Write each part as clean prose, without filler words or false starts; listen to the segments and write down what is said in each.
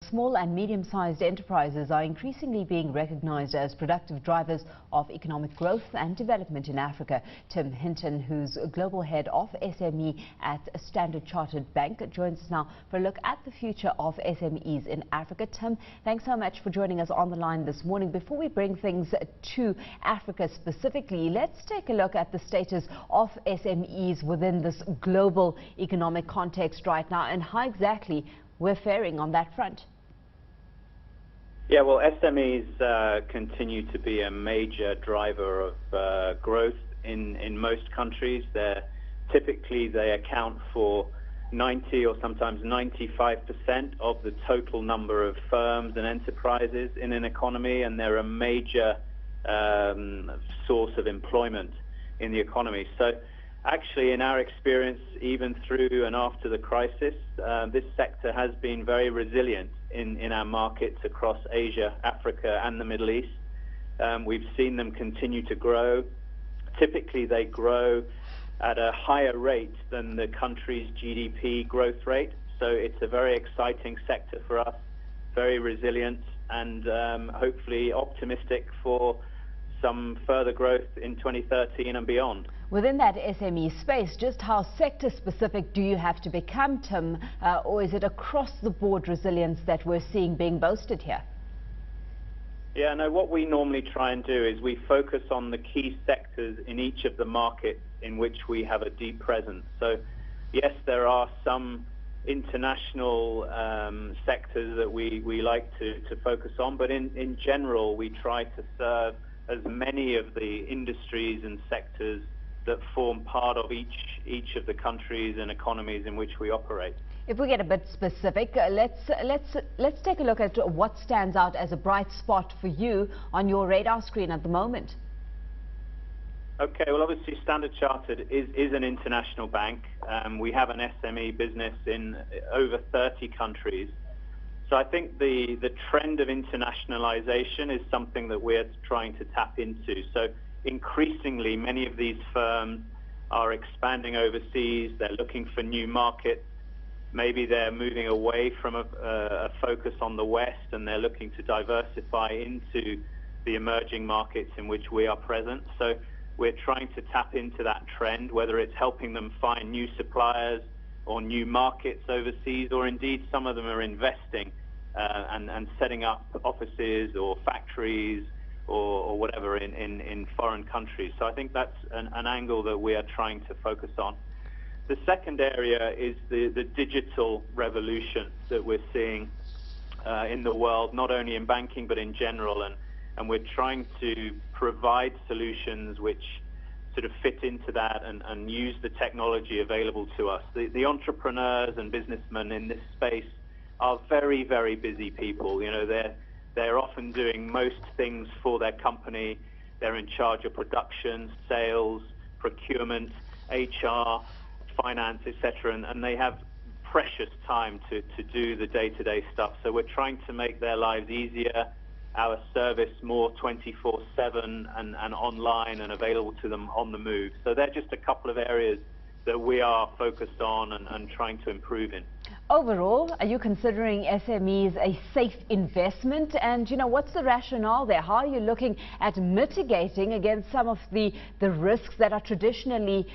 Small and medium-sized enterprises are increasingly being recognized as productive drivers of economic growth and development in Africa. Tim Hinton, who's global head of SME at Standard Chartered Bank, joins us now for a look at the future of SMEs in Africa. Tim, thanks so much for joining us on the line this morning. Before we bring things to Africa specifically, let's take a look at the status of SMEs within this global economic context right now and how exactly we're faring on that front. Yeah, well, SMEs continue to be a major driver of growth in most countries. Typically, they account for 90 or sometimes 95% of the total number of firms and enterprises in an economy, and they're a major source of employment in the economy. So actually, in our experience, even through and after the crisis, this sector has been very resilient in our markets across Asia, Africa, and the Middle East. We've seen them continue to grow. Typically, they grow at a higher rate than the country's GDP growth rate. So it's a very exciting sector for us, very resilient, and hopefully optimistic for some further growth in 2013 and beyond. Within that SME space, just how sector specific do you have to become, Tim, or is it across the board resilience that we're seeing being boasted here? Yeah, no, what we normally try and do is we focus on the key sectors in each of the markets in which we have a deep presence. So yes, there are some international sectors that we like to focus on, but in general we try to serve as many of the industries and sectors that form part of each of the countries and economies in which we operate. If we get a bit specific, let's take a look at what stands out as a bright spot for you on your radar screen at the moment. Okay, well, obviously Standard Chartered is an international bank. We have an SME business in over 30 countries. So I think the trend of internationalization is something that we're trying to tap into. So increasingly, many of these firms are expanding overseas. They're looking for new markets. Maybe they're moving away from a focus on the West, and they're looking to diversify into the emerging markets in which we are present. So we're trying to tap into that trend, whether it's helping them find new suppliers or new markets overseas, or indeed some of them are investing and setting up offices or factories or whatever in foreign countries. So I think that's an angle that we are trying to focus on. The second area is the digital revolution that we're seeing in the world, not only in banking but in general, and we're trying to provide solutions which sort of fit into that and use the technology available to us. The entrepreneurs and businessmen in this space are very, very busy people. You know, they're often doing most things for their company. They're in charge of production, sales, procurement, HR, finance, etc., and they have precious time to do the day-to-day stuff. So we're trying to make their lives easier, our service more 24/7 and online and available to them on the move. So they're just a couple of areas that we are focused on and trying to improve in. Overall, are you considering SMEs a safe investment? And, you know, what's the rationale there? How are you looking at mitigating against some of the risks that are traditionally,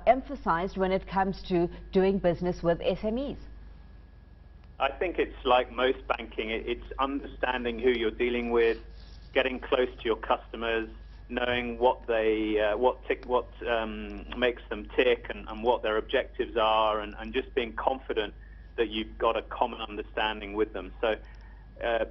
emphasized when it comes to doing business with SMEs? I think it's like most banking. It's understanding who you're dealing with, getting close to your customers, knowing what makes them tick and what their objectives are, and just being confident that you've got a common understanding with them. So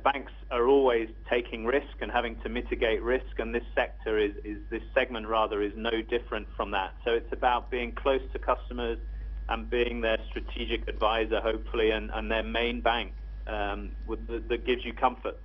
banks are always taking risk and having to mitigate risk, and this segment is no different from that. So it's about being close to customers and being their strategic advisor, hopefully, and their main bank that gives you comfort.